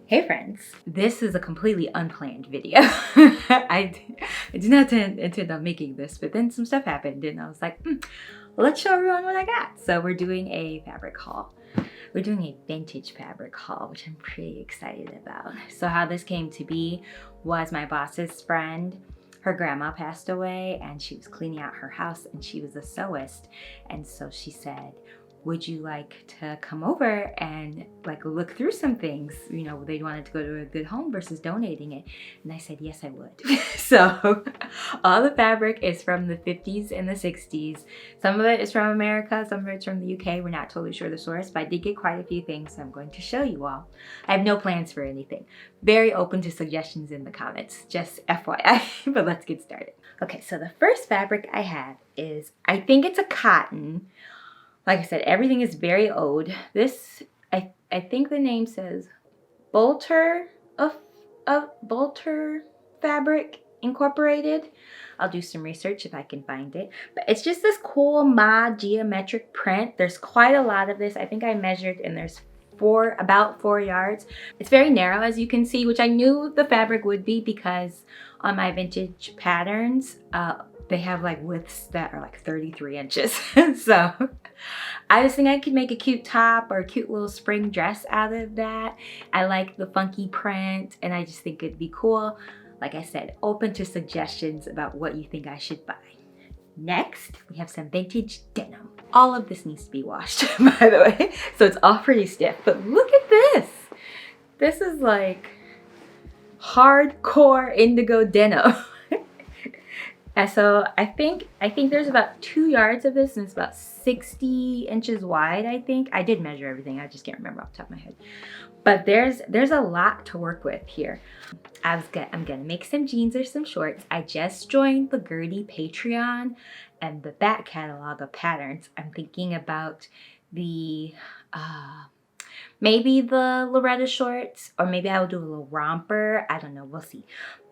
Hey friends, this is a completely unplanned video. I did not intend on making this, but then some stuff happened and I was like, let's show everyone what I got. So we're doing a fabric haul. We're doing a vintage fabric haul, which I'm pretty excited about. So how this came to be was my boss's friend, her grandma passed away and she was cleaning out her house and she was a sewist. And so she said, would you like to come over and like look through some things? You know, they wanted to go to a good home versus donating it. And I said, yes, I would. So all the fabric is from the 50s and the 60s. Some of it is from America, some of it's from the UK. We're not totally sure the source, but I did get quite a few things, so I'm going to show you all. I have no plans for anything. Very open to suggestions in the comments, just FYI, but let's get started. Okay, so the first fabric I have is, I think it's a cotton. Like I said, everything is very old. This, I think the name says Bolter Fabric Incorporated. I'll do some research if I can find it. But it's just this cool mod geometric print. There's quite a lot of this. I think I measured and there's about 4 yards. It's very narrow, as you can see, which I knew the fabric would be because on my vintage patterns, they have like widths that are like 33 inches. So I just think I could make a cute top or a cute little spring dress out of that. I like the funky print and I just think it'd be cool. Like I said, open to suggestions about what you think I should buy. Next, we have some vintage denim. All of this needs to be washed, by the way. So it's all pretty stiff, but look at this. This is like hardcore indigo denim. And so I think there's about 2 yards of this and it's about 60 inches wide, I think. I did measure everything, I just can't remember off the top of my head. But there's a lot to work with here. I'm gonna make some jeans or some shorts. I just joined the Gertie Patreon and the back catalog of patterns. I'm thinking about the, maybe the Loretta shorts, or maybe I will do a little romper. I don't know, we'll see.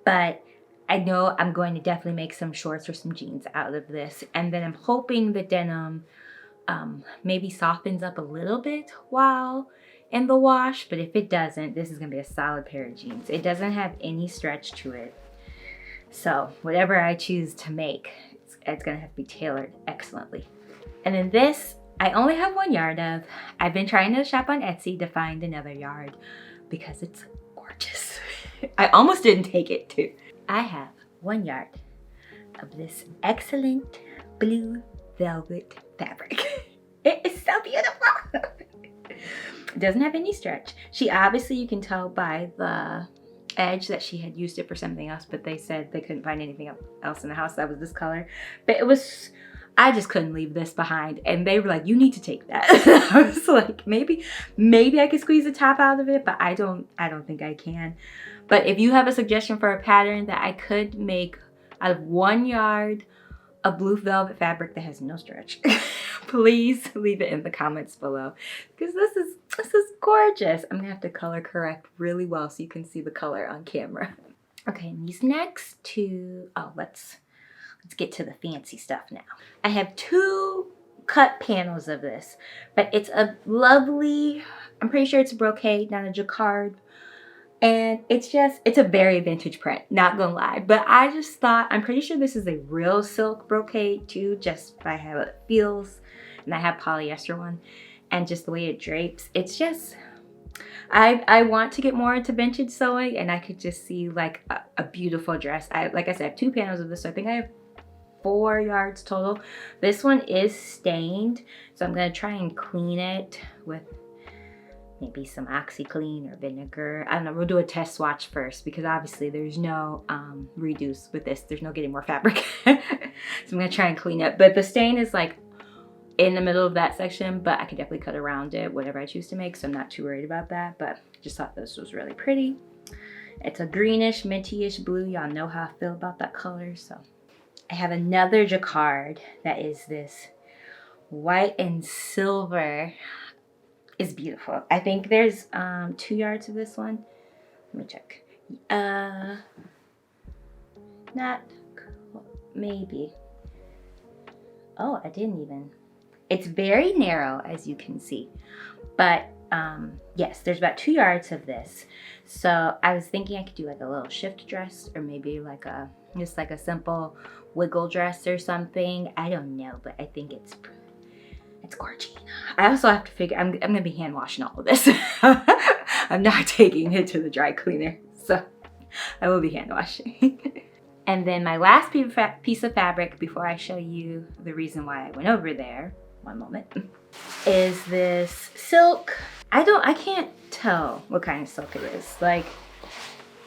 But I know I'm going to definitely make some shorts or some jeans out of this. And then I'm hoping the denim maybe softens up a little bit while in the wash. But if it doesn't, this is going to be a solid pair of jeans. It doesn't have any stretch to it. So whatever I choose to make, it's going to have to be tailored excellently. And then this, I only have 1 yard of. I've been trying to shop on Etsy to find another yard because it's gorgeous. I almost didn't take it too. I have 1 yard of this excellent blue velvet fabric. It is so beautiful. It doesn't have any stretch. She obviously, you can tell by the edge that she had used it for something else, but they said they couldn't find anything else in the house that was this color. But it was, I just couldn't leave this behind. And they were like, you need to take that. I was like, maybe I could squeeze the top out of it, but I don't think I can. But if you have a suggestion for a pattern that I could make out of 1 yard of blue velvet fabric that has no stretch, please leave it in the comments below. Because this is gorgeous. I'm gonna have to color correct really well so you can see the color on camera. Okay, and these next two, let's get to the fancy stuff now. I have 2 cut panels of this, but it's a lovely, I'm pretty sure it's a brocade, not a jacquard. And it's a very vintage print, not gonna lie. But I just thought, I'm pretty sure this is a real silk brocade too, just by how it feels. And I have polyester one. And just the way it drapes. It's just, I want to get more into vintage sewing and I could just see like a beautiful dress. Like I said, I have 2 panels of this, so I think I have 4 yards total. This one is stained, so I'm gonna try and clean it with maybe some OxyClean or vinegar. I don't know, we'll do a test swatch first because obviously there's no reduce with this. There's no getting more fabric. So I'm gonna try and clean it. But the stain is like in the middle of that section, but I could definitely cut around it, whatever I choose to make. So I'm not too worried about that, but just thought this was really pretty. It's a greenish, minty-ish blue. Y'all know how I feel about that color. So I have another jacquard that is this white and silver. Is beautiful. I think there's 2 yards of this one. Let me check. Not maybe. Oh, I didn't even. It's very narrow, as you can see, but yes, there's about 2 yards of this. So I was thinking I could do like a little shift dress, or maybe like a just like a simple wiggle dress or something. I don't know, but I think it's gorgeous. I also have to figure, I'm gonna be hand washing all of this. I'm not taking it to the dry cleaner, so I will be hand washing. And then my last piece of fabric before I show you the reason why I went over there, one moment, is this silk. I can't tell what kind of silk it is. Like,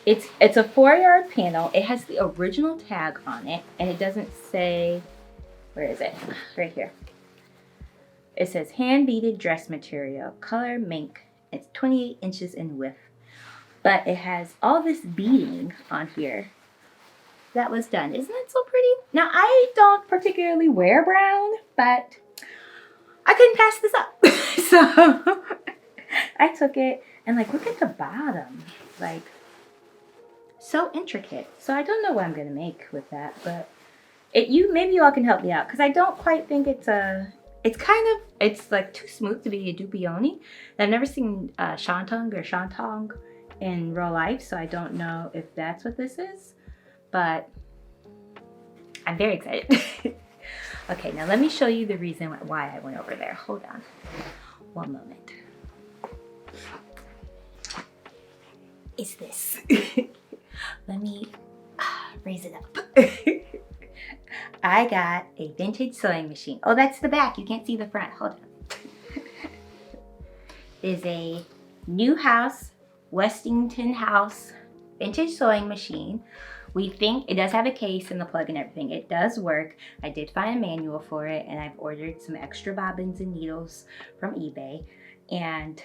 it's a 4-yard panel. It has the original tag on it, and it doesn't say, where is it? Right here. It says hand beaded dress material, color mink. It's 28 inches in width. But it has all this beading on here that was done. Isn't that so pretty? Now, I don't particularly wear brown, but I couldn't pass this up. So I took it, and like, look at the bottom. Like, so intricate. So I don't know what I'm gonna make with that, but maybe you all can help me out, because I don't quite think it's like too smooth to be a dupioni. I've never seen Shantong in real life, so I don't know if that's what this is, but I'm very excited. Okay, now let me show you the reason why I went over there. Hold on one moment. It's this. Let me raise it up. I got a vintage sewing machine. Oh, that's the back. You can't see the front. Hold on. There's a New House, Westington House vintage sewing machine. We think it does have a case and the plug and everything. It does work. I did find a manual for it, and I've ordered some extra bobbins and needles from eBay, and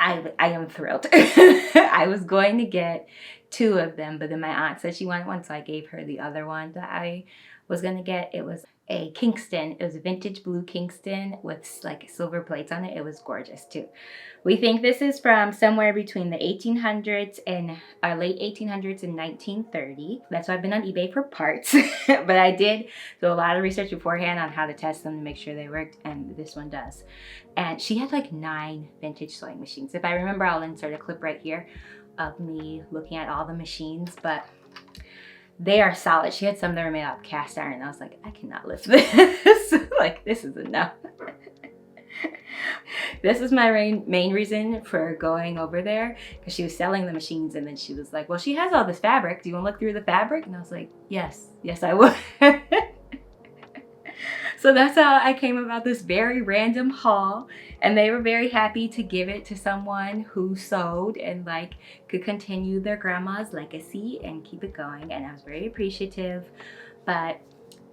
I am thrilled. I was going to get 2 of them, but then my aunt said she wanted one, so I gave her the other one that I was gonna get. It was a Kingston. It was a vintage blue Kingston with like silver plates on it. It was gorgeous too. We think this is from somewhere between the 1800s and late 1800s and 1930. That's why I've been on eBay for parts. But I did do a lot of research beforehand on how to test them to make sure they worked, and this one does. And she had like 9 vintage sewing machines. If I remember, I'll insert a clip right here of me looking at all the machines, but they are solid. She had some that were made out of cast iron, and I was like, I cannot lift this. Like, this is enough. This is my main reason for going over there, because she was selling the machines, and then she was like, well, she has all this fabric. Do you want to look through the fabric? And I was like, yes, I would. So that's how I came about this very random haul, and they were very happy to give it to someone who sewed and like could continue their grandma's legacy and keep it going, and I was very appreciative. But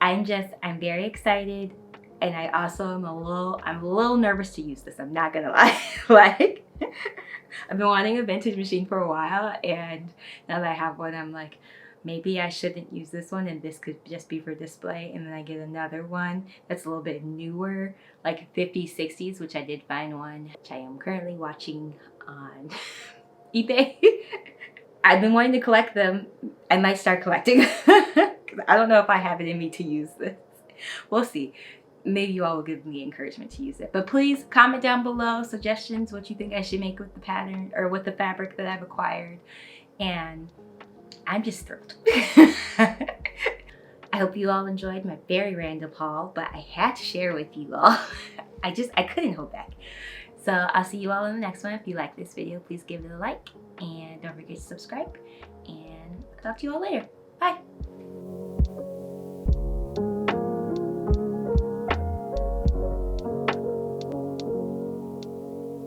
I'm very excited, and I also am I'm a little nervous to use this. I'm not gonna lie. Like, I've been wanting a vintage machine for a while, and now that I have one, I'm like, maybe I shouldn't use this one, and this could just be for display, and then I get another one that's a little bit newer, like 50s, 60s, which I did find one, which I am currently watching on eBay. I've been wanting to collect them. I might start collecting. I don't know if I have it in me to use this. We'll see. Maybe you all will give me encouragement to use it. But please comment down below suggestions, what you think I should make with the pattern or with the fabric that I've acquired. And I'm just thrilled. I hope you all enjoyed my very random haul, but I had to share with you all. I couldn't hold back. So I'll see you all in the next one. If you like this video, please give it a like, and don't forget to subscribe, and I'll talk to you all later.